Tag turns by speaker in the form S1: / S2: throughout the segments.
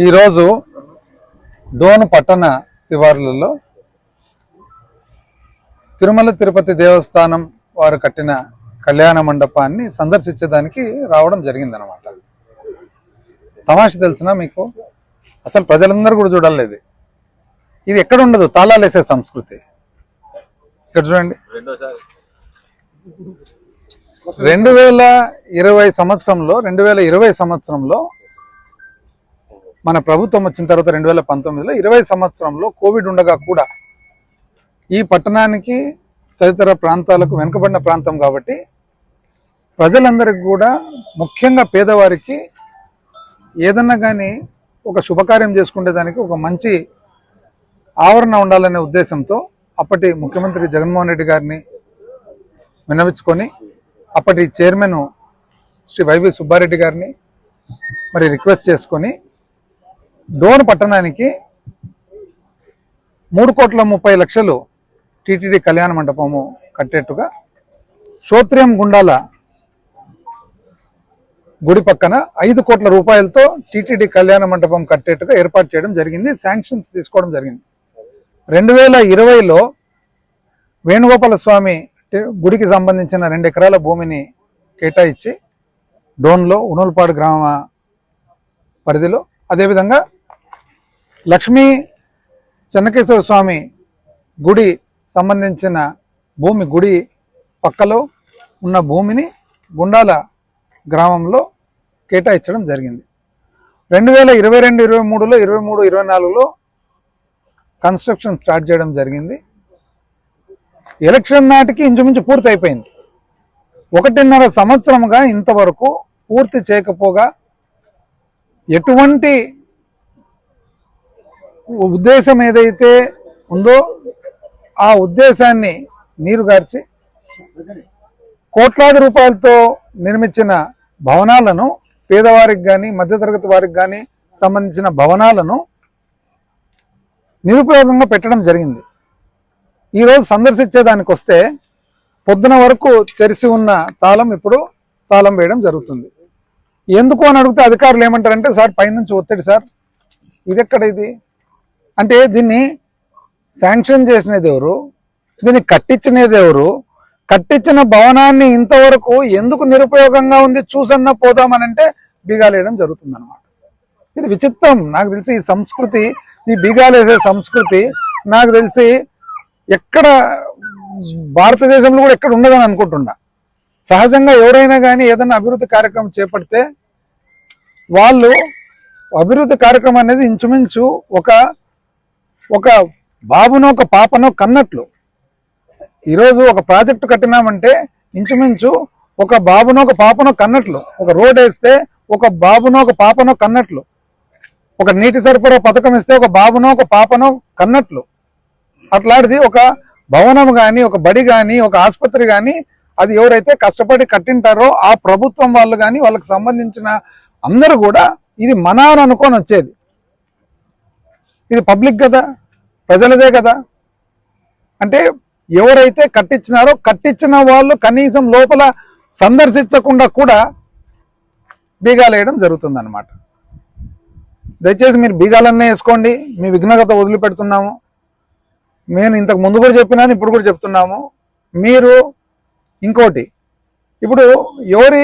S1: ఈరోజు డోను పట్టణ శివార్లలో తిరుమల తిరుపతి దేవస్థానం వారు కట్టిన కళ్యాణ మండపాన్ని సందర్శించడానికి రావడం జరిగిందనమాట. తమాష తెలిసిన మీకు, అసలు ప్రజలందరూ కూడా చూడలేదు. ఇది ఎక్కడ ఉండదు, తాళాలు వేసే సంస్కృతి. ఇక్కడ చూడండి, 2020 సంవత్సరంలో మన ప్రభుత్వం వచ్చిన తర్వాత 2019లో 20 సంవత్సరంలో కోవిడ్ ఉండగా కూడా ఈ పట్టణానికి తదితర ప్రాంతాలకు వెనుకబడిన ప్రాంతం కాబట్టి ప్రజలందరికీ కూడా, ముఖ్యంగా పేదవారికి ఏదన్నా కానీ ఒక శుభకార్యం చేసుకునే దానికి ఒక మంచి ఆవరణ ఉండాలనే ఉద్దేశంతో అప్పటి ముఖ్యమంత్రి జగన్మోహన్ రెడ్డి గారిని విన్నవించుకొని అప్పటి చైర్మన్ శ్రీ వైవి సుబ్బారెడ్డి గారిని మరి రిక్వెస్ట్ చేసుకొని డోను పట్టణానికి 3,30,00,000 టీటీడీ కళ్యాణ మండపము కట్టేట్టుగా శ్రోత్రియం గుండాల గుడి పక్కన 5 కోట్ల రూపాయలతో టీటీడీ కళ్యాణ మండపం కట్టేట్టుగా ఏర్పాటు చేయడం జరిగింది. శాంక్షన్స్ తీసుకోవడం జరిగింది. 2020లో వేణుగోపాల స్వామి గుడికి సంబంధించిన 2 ఎకరాల భూమిని కేటాయించి డోన్లో ఉనోల్పాడు గ్రామ పరిధిలో, అదేవిధంగా లక్ష్మీ చెన్నకేశ్వర స్వామి గుడి సంబంధించిన భూమి, గుడి పక్కలో ఉన్న భూమిని గుండాల గ్రామంలో కేటాయించడం జరిగింది. 2022, 23లో 23, 24లో కన్స్ట్రక్షన్ స్టార్ట్ చేయడం జరిగింది. ఎలక్షన్ నాటికి ఇంచుమించు పూర్తి అయిపోయింది. 1.5 సంవత్సరముగా ఇంతవరకు పూర్తి చేయకపోగా ఎటువంటి ఉద్దేశం ఏదైతే ఉందో ఆ ఉద్దేశాన్ని నీరుగార్చి కోట్లాది రూపాయలతో నిర్మించిన భవనాలను, పేదవారికి కానీ మధ్యతరగతి వారికి కానీ సంబంధించిన భవనాలను నిరుపయోగంగా పెట్టడం జరిగింది. ఈరోజు సందర్శించేదానికి వస్తే పొద్దున వరకు తెరిచి ఉన్న తాళం ఇప్పుడు తాళం వేయడం జరుగుతుంది. ఎందుకు అని అడిగితే అధికారులు ఏమంటారంటే, సార్ పైనుంచి ఒత్తిడి సార్, ఇదెక్కడ ఇది అంటే, దీన్ని శాంక్షన్ చేసినది ఎవరు, దీన్ని కట్టించినది ఎవరు, కట్టించిన భవనాన్ని ఇంతవరకు ఎందుకు నిరుపయోగంగా ఉంది చూసన్నా పోదామనంటే బీగాలేయడం జరుగుతుంది అన్నమాట. ఇది విచిత్రం. నాకు తెలిసి ఈ సంస్కృతి, ఈ బీగాలేసే సంస్కృతి నాకు తెలిసి ఎక్కడ భారతదేశంలో కూడా ఎక్కడ ఉండదని అనుకుంటున్నా. సహజంగా ఎవరైనా కానీ ఏదైనా అభివృద్ధి కార్యక్రమం చేపడితే వాళ్ళు అభివృద్ధి కార్యక్రమం అనేది ఇంచుమించు ఒక బాబునో ఒక పాపనో కన్నట్లు. ఈరోజు ఒక ప్రాజెక్టు కట్టినామంటే ఇంచుమించు ఒక బాబునో ఒక పాపనో కన్నట్లు. ఒక రోడ్ వేస్తే ఒక బాబునో ఒక పాపనో కన్నట్లు. ఒక నీటి సరఫరా పథకం ఇస్తే ఒక బాబునో ఒక పాపనో కన్నట్లు. అట్లాంటిది ఒక భవనం కానీ, ఒక బడి కానీ, ఒక ఆసుపత్రి కానీ, అది ఎవరైతే కష్టపడి కట్టింటారో ఆ ప్రభుత్వం వాళ్ళు కానీ, వాళ్ళకి సంబంధించిన అందరూ కూడా ఇది మన అని అనుకొని వచ్చేది. ఇది పబ్లిక్ కదా, ప్రజలదే కదా. అంటే ఎవరైతే కట్టించినారో కట్టించిన వాళ్ళు కనీసం లోపల సందర్శించకుండా కూడా బీగాలేయడం జరుగుతుంది అన్నమాట. దయచేసి మీరు బీగాలన్నీ వేసుకోండి, మీ విఘ్నత వదిలిపెడుతున్నాము. నేను ఇంతకు ముందు కూడా చెప్పినాను, ఇప్పుడు కూడా చెప్తున్నాము. మీరు ఇంకోటి, ఇప్పుడు ఎవరి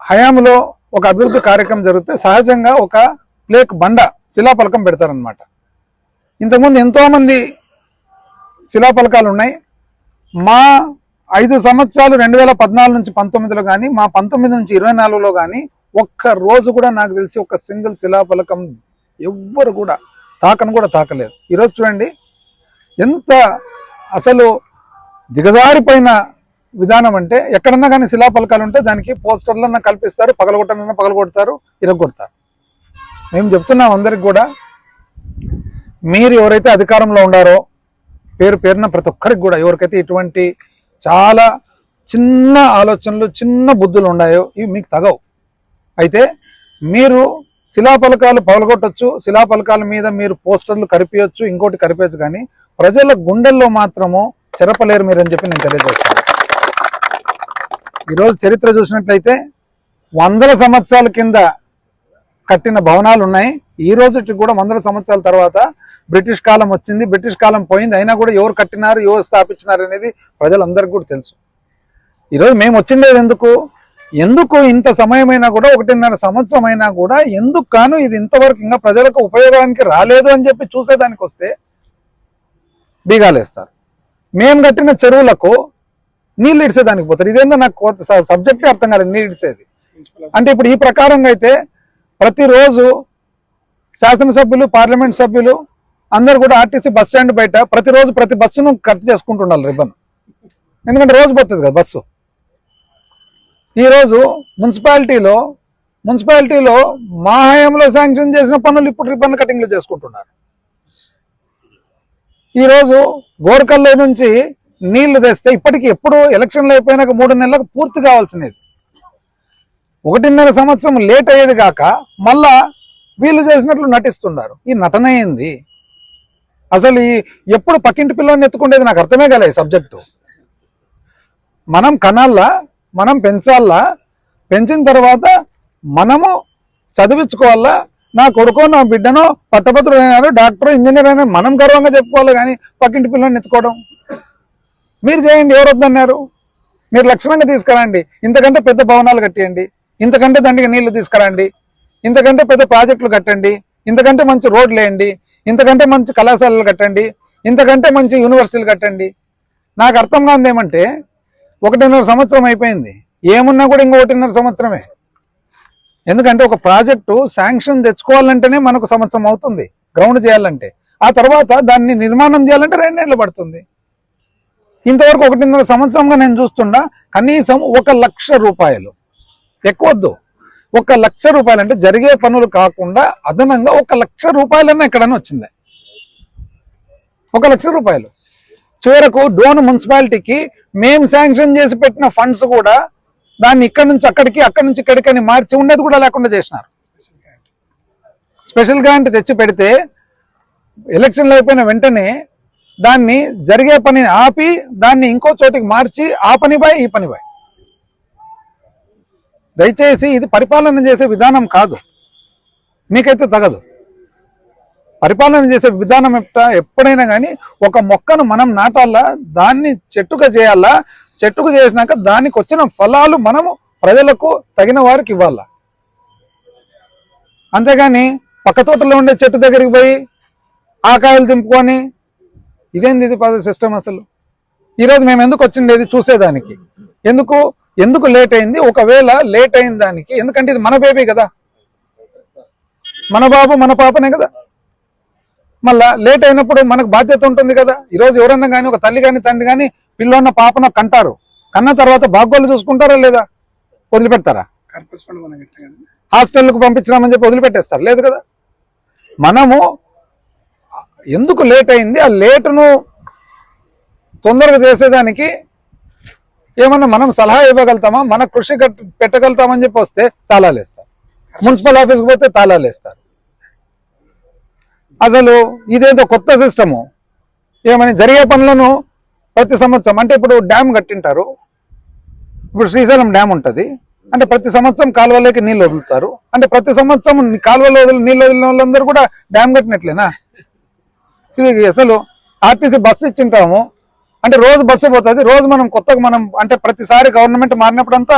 S1: హయాంలో ఒక అభివృద్ధి కార్యక్రమం జరిగితే సహజంగా ఒక ప్లేక్ బండ శిలాఫలకం పెడతారనమాట. ఇంతకుముందు ఎంతోమంది శిలాఫలకాలు ఉన్నాయి. మా 5 సంవత్సరాలు 2014 నుంచి 19లో కానీ, మా 19 నుంచి 24లో కానీ ఒక్క రోజు కూడా నాకు తెలిసి ఒక సింగిల్ శిలాఫలకం ఎవ్వరు కూడా తాకలేదు. ఈరోజు చూడండి ఎంత అసలు దిగజారిపోయిన విధానం అంటే, ఎక్కడన్నా కానీ శిలాఫలకాలు ఉంటే దానికి పోస్టర్లన్నా కల్పిస్తారు, పగలగొట్టనన్నా పగలగొడతారు, ఇరగొడతారు. మేము చెప్తున్నాం అందరికి కూడా, మీరు ఎవరైతే అధికారంలో ఉండారో పేరున ప్రతి ఒక్కరికి కూడా, ఎవరికైతే ఇటువంటి చాలా చిన్న ఆలోచనలు, చిన్న బుద్ధులు ఉన్నాయో ఇవి మీకు తగవు. అయితే మీరు శిలాఫలకాలు పగలగొట్టచ్చు, శిలాఫలకాల మీద మీరు పోస్టర్లు కరిపించచ్చు, ఇంకోటి కరిపించచ్చు, కానీ ప్రజల గుండెల్లో మాత్రము చెరపలేరు మీరని చెప్పి నేను తెలియజేస్తాను. ఈరోజు చరిత్ర చూసినట్లయితే 100 సంవత్సరాల కింద కట్టిన భవనాలు ఉన్నాయి. ఈ రోజుకి కూడా 100 సంవత్సరాల తర్వాత బ్రిటిష్ కాలం వచ్చింది, బ్రిటిష్ కాలం పోయింది, అయినా కూడా ఎవరు కట్టినారు, ఎవరు స్థాపించినారు అనేది ప్రజలందరికీ కూడా తెలుసు. ఈరోజు మేము వచ్చిండేది ఎందుకు ఇంత సమయమైనా కూడా 1.5 సంవత్సరం అయినా కూడా ఎందుకు కాను ఇది ఇంతవరకు ఇంకా ప్రజలకు ఉపయోగానికి రాలేదు అని చెప్పి చూసేదానికి వస్తే బీగాలేస్తారు. మేము కట్టిన చెరువులకు నీళ్ళు ఇడిసేదానికి పోతారు. ఇదేందో నాకు సబ్జెక్టే అర్థం కాలేదు. నీళ్ళు ఇడిసేది అంటే ఇప్పుడు ఈ ప్రకారంగా అయితే ప్రతిరోజు శాసనసభ్యులు, పార్లమెంట్ సభ్యులు అందరు కూడా ఆర్టీసీ బస్ స్టాండ్ బయట ప్రతిరోజు ప్రతి బస్సును కట్ చేసుకుంటుండాలి రిబ్బన్. ఎందుకంటే రోజు పోతుంది కదా బస్సు. ఈరోజు మున్సిపాలిటీలో మా హయాంలో శాంక్షన్ చేసిన పనులు ఇప్పుడు రిబ్బన్ కటింగ్లు చేసుకుంటున్నారు. ఈరోజు గోరకల్లో నుంచి నీళ్లు తెస్తే ఇప్పటికి ఎప్పుడు ఎలక్షన్లు అయిపోయినాక 3 నెలలకు పూర్తి కావాల్సినది 1.5 సంవత్సరం లేట్ అయ్యేది కాక మళ్ళా వీళ్ళు చేసినట్లు నటిస్తున్నారు. ఈ నటన ఏంది అసలు? ఎప్పుడు పక్కింటి పిల్లల్ని ఎత్తుకుండేది నాకు అర్థమే కాలే ఈ సబ్జెక్టు. మనం కనాల్లా, మనం పెంచాలా, పెంచిన తర్వాత మనము చదివించుకోవాలా. నా కొడుకో నా బిడ్డనో పట్టభద్రుడు అయినారు, డాక్టర్, ఇంజనీర్ అయినా మనం గర్వంగా చెప్పుకోవాలి. కానీ పక్కింటి పిల్లల్ని ఎత్తుకోవడం మీరు చేయండి, ఎవరు వద్దన్నారు? మీరు లక్షణంగా తీసుకురండి, ఇంతకంటే పెద్ద భవనాలు కట్టేయండి, ఇంతకంటే దండిగా నీళ్లు తీసుకురండి, ఇంతకంటే పెద్ద ప్రాజెక్టులు కట్టండి, ఇంతకంటే మంచి రోడ్లు వేయండి, ఇంతకంటే మంచి కళాశాలలు కట్టండి, ఇంతకంటే మంచి యూనివర్సిటీలు కట్టండి. నాకు అర్థం కాదు ఏమంటే 1.5 సంవత్సరం అయిపోయింది, ఏమున్నా కూడా ఇంకో 1.5 సంవత్సరమే. ఎందుకంటే ఒక ప్రాజెక్టు శాంక్షన్ తెచ్చుకోవాలంటేనే మనకు సంవత్సరం అవుతుంది గ్రౌండ్ చేయాలంటే. ఆ తర్వాత దాన్ని నిర్మాణం చేయాలంటే 2 నెలలు పడుతుంది. ఇంతవరకు 1.5 సంవత్సరంగా నేను చూస్తున్నా కనీసం 1 లక్ష రూపాయలు, ఎక్కువద్దు, 1 లక్ష రూపాయలు అంటే జరిగే పనులు కాకుండా అదనంగా 1 లక్ష రూపాయలన్నా ఎక్కడన్నా వచ్చింది. 1 లక్ష రూపాయలు చివరకు డోన్ మున్సిపాలిటీకి మేము శాంక్షన్ చేసి పెట్టిన ఫండ్స్ కూడా దాన్ని ఇక్కడి నుంచి అక్కడికి, అక్కడి నుంచి ఇక్కడికి అని మార్చి ఉండేది కూడా లేకుండా చేసినారు. స్పెషల్ గ్రాంట్ తెచ్చి పెడితే ఎలక్షన్లు అయిపోయిన వెంటనే దాన్ని జరిగే పనిని ఆపి దాన్ని ఇంకో చోటికి మార్చి ఆ పని బాయ్ ఈ పని బాయ్. దయచేసి ఇది పరిపాలన చేసే విధానం కాదు, మీకైతే తగదు. పరిపాలన చేసే విధానం ఎప్పుడైనా కానీ ఒక మొక్కను మనం నాటాలా, దాన్ని చెట్టుగా చేయాలా, చెట్టుకు చేసినాక దానికి వచ్చిన ఫలాలు మనము ప్రజలకు తగిన వారికి ఇవ్వాలా. అంతేగాని పక్క తోటలో ఉండే చెట్టు దగ్గరికి పోయి ఆ కాయలు దింపుకొని ఇదేంది ఇది సిస్టమ్ అసలు? ఈరోజు మేము ఎందుకు వచ్చిండేది చూసేదానికి. ఎందుకు లేట్ అయింది? ఒకవేళ లేట్ అయిన దానికి, ఎందుకంటే ఇది మన బేబీ కదా, మన బాబు మన పాపనే కదా. మళ్ళా లేట్ అయినప్పుడు మనకు బాధ్యత ఉంటుంది కదా. ఈరోజు ఎవరన్నా కానీ ఒక తల్లి కానీ తండ్రి కానీ పిల్లన్న పాపన కంటారు, కన్న తర్వాత బాగోళ్ళు చూసుకుంటారా లేదా? వదిలిపెడతారా? హాస్టల్కు పంపించినామని చెప్పి వదిలిపెట్టేస్తారు? లేదు కదా. మనము ఎందుకు లేట్ అయింది, ఆ లేటును తొందరగా చేసేదానికి ఏమన్నా మనం సలహా ఇవ్వగలుగుతామా, మన కృషి పెట్టగలుగుతామని చెప్పి వస్తే తాళాలు వేస్తారు, మున్సిపల్ ఆఫీస్కి పోతే తాళాలు వేస్తారు. అసలు ఇదేదో కొత్త సిస్టము. ఏమని జరిగే పనులను ప్రతి సంవత్సరం, అంటే ఇప్పుడు డ్యామ్ కట్టింటారు, ఇప్పుడు శ్రీశైలం డ్యామ్ ఉంటుంది అంటే ప్రతి సంవత్సరం కాలువలోకి నీళ్ళు వదులుతారు, అంటే ప్రతి సంవత్సరం కాలువలో నీళ్ళు వదిలిన వాళ్ళందరూ కూడా డ్యామ్ కట్టినట్లేనా? ఇది అసలు ఆర్టీసీ బస్సు ఇచ్చింటాము అంటే రోజు బస్సు పోతుంది, రోజు మనం కొత్తగా అంటే ప్రతిసారి గవర్నమెంట్ మారినప్పుడు అంతా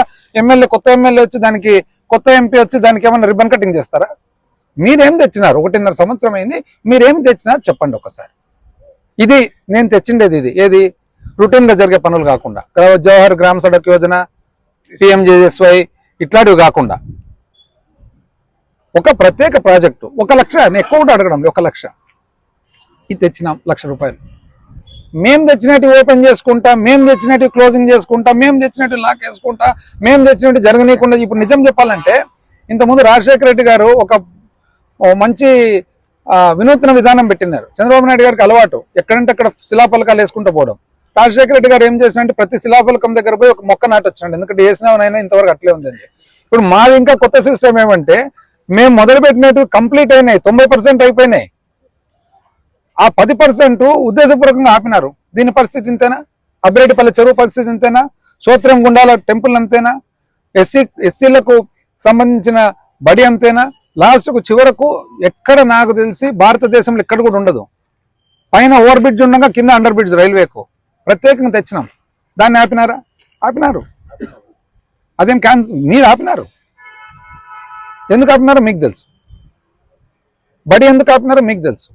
S1: కొత్త ఎమ్మెల్యే వచ్చి దానికి, కొత్త ఎంపీ వచ్చి దానికి ఏమన్నా రిబ్బన్ కటింగ్ చేస్తారా? మీరేం తెచ్చినారు? 1.5 సంవత్సరం అయింది, మీరేం తెచ్చినారు చెప్పండి ఒకసారి. ఇది నేను తెచ్చిండేది, ఇది ఏది రొటీన్ గా జరిగే పనులు కాకుండా, జవహర్ గ్రామ సడక్ యోజన, PMJSY ఇట్లాంటివి కాకుండా ఒక ప్రత్యేక ప్రాజెక్టు 1 లక్ష, నేను ఎక్కువ కూడా అడగడం 1 లక్ష ఇది తెచ్చినాం. 1 లక్ష రూపాయలు మేము తెచ్చినట్టు ఓపెన్ చేసుకుంటా, మేము తెచ్చినట్టు క్లోజింగ్ చేసుకుంటా, మేము తెచ్చినట్టు లాక్ వేసుకుంటా, మేము తెచ్చినట్టు జరగనీయకుండా. ఇప్పుడు నిజం చెప్పాలంటే ఇంతకుముందు రాజశేఖర రెడ్డి గారు ఒక మంచి వినూత్న విధానం పెట్టినారు. చంద్రబాబు నాయుడు గారికి అలవాటు ఎక్కడంటే అక్కడ శిలాఫలకాలు వేసుకుంటూ పోవడం. రాజశేఖర రెడ్డి గారు ఏం చేసినంటే ప్రతి శిలాఫలకం దగ్గర పోయి ఒక మొక్క నాటొచ్చాడు, ఎందుకంటే వేసినవనైనా ఇంతవరకు అట్లే ఉందండి. ఇప్పుడు మాది ఇంకా కొత్త సిస్టమ్ ఏమంటే మేము మొదలుపెట్టినట్టు కంప్లీట్ అయినాయి, 90% అయిపోయినాయి. ఆ 10% ఉద్దేశపూర్వకంగా ఆపినారు. దీని పరిస్థితి ఇంతేనా? అబ్బిరెడ్డిపల్లి చెరువు పరిస్థితి ఇంతేనా? సోత్రం గుండాల టెంపుల్ అంతేనా? ఎస్సీలకు సంబంధించిన బడి అంతేనా? లాస్ట్కు చివరకు ఎక్కడ నాకు తెలిసి భారతదేశంలో ఎక్కడ కూడా ఉండదు. పైన ఓవర్ బ్రిడ్జ్ ఉండగా కింద అండర్ బ్రిడ్జ్ రైల్వేకు ప్రత్యేకంగా తెచ్చినాం. దాన్ని ఆపినారా? ఆపినారు. అదేం మీరు ఆపినారు. ఎందుకు ఆపినారో మీకు తెలుసు. బడి ఎందుకు ఆపినారో మీకు తెలుసు.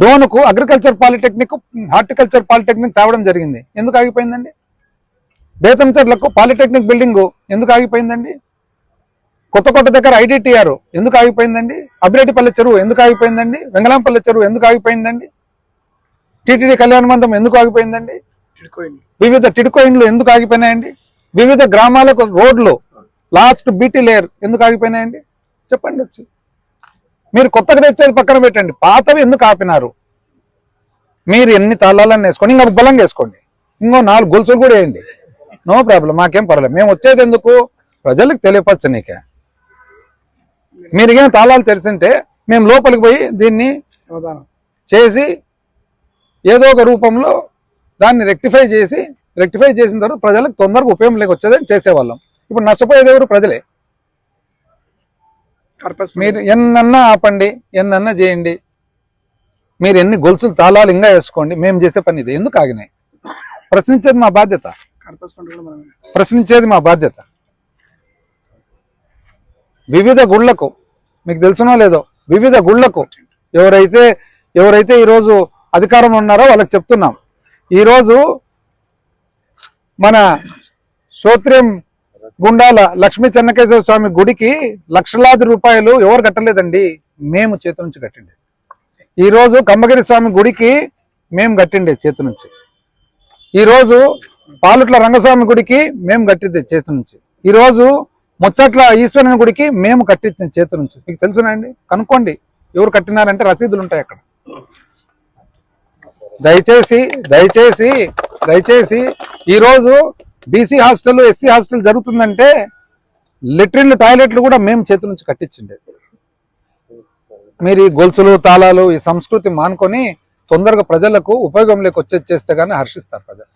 S1: డోన్కు అగ్రికల్చర్ పాలిటెక్నిక్, హార్టికల్చర్ పాలిటెక్నిక్ తేవడం జరిగింది. ఎందుకు ఆగిపోయిందండి? బేతంచెర్లకు పాలిటెక్నిక్ బిల్డింగ్ ఎందుకు ఆగిపోయిందండి? కొత్తకోట దగ్గర ఐడిటిఆర్ ఎందుకు ఆగిపోయిందండి? అభిరెడ్డిపల్లె చెరువు ఎందుకు ఆగిపోయిందండి? వెంగళంపల్లె చెరువు ఎందుకు ఆగిపోయిందండి? టీటీడీ కళ్యాణ మండపం ఎందుకు ఆగిపోయిందండి? వివిధ టిడ్కో ఇండ్లు ఎందుకు ఆగిపోయినాయండి? వివిధ గ్రామాలకు రోడ్లు లాస్ట్ బీటీ లేయర్ ఎందుకు ఆగిపోయినాయండి? చెప్పండి వచ్చి. మీరు కొత్తగా తెచ్చేది పక్కన పెట్టండి, పాతవి ఎందుకు ఆపినారు? మీరు ఎన్ని తాళాలని వేసుకోండి, ఇంకా బలంగా వేసుకోండి, ఇంకో 4 గొలుసులు కూడా వేయండి, నో ప్రాబ్లం, మాకేం పర్వాలేదు. మేము వచ్చేది ఎందుకు? ప్రజలకు తెలియపరచనీకే. మీరు ఏం తాళాలు తెరిచింటే మేము లోపలికి పోయి దీన్ని సమాధానం చేసి ఏదో ఒక రూపంలో దాన్ని రెక్టిఫై చేసిన తర్వాత ప్రజలకు తొందరగా ఉపయోగం లేకొచ్చేదని చేసేవాళ్ళం. ఇప్పుడు నష్టపోయేది ఎవరు? ప్రజలే. మీరు ఎన్నన్నా ఆపండి, ఎన్నన్నా చేయండి, మీరు ఎన్ని గొలుసులు తాళాలు ఇంకా వేసుకోండి, మేము చేసే పని ఇది. ఎందుకు ఆగినాయి? ప్రశ్నించేది మా బాధ్యత. ప్రశ్నించేది మా బాధ్యత. వివిధ గుళ్లకు, మీకు తెలుసునో లేదో, వివిధ గుళ్లకు ఎవరైతే ఈరోజు అధికారంలో ఉన్నారో వాళ్ళకి చెప్తున్నాం. ఈరోజు మన శ్రోత్రియం గుండాల లక్ష్మీ చెన్నకేశ్వర స్వామి గుడికి లక్షలాది రూపాయలు ఎవరు కట్టలేదండి, మేము చేతి నుంచి కట్టిండే. ఈరోజు కమ్మగిరి స్వామి గుడికి మేము కట్టిండే చేతి నుంచి. ఈరోజు పాలుట్ల రంగస్వామి గుడికి మేము కట్టిందే చేతి నుంచి. ఈరోజు ముచ్చట్ల ఈశ్వరుని గుడికి మేము కట్టించిన చేతి నుంచి. మీకు తెలుసునండి, కనుక్కోండి ఎవరు కట్టినారంటే రసీదులు ఉంటాయి అక్కడ. దయచేసి ఈరోజు బీసీ హాస్టల్, ఎస్సీ హాస్టల్ జరుగుతుందంటే లెట్రిన్లు, టాయిలెట్లు కూడా మేము చేతి నుంచి కట్టించిండే. మీరు ఈ గొలుసులు, తాళాలు, ఈ సంస్కృతి మానుకొని తొందరగా ప్రజలకు ఉపయోగంలోకి వచ్చేది చేస్తే కానీ హర్షిస్తారు ప్రజలు.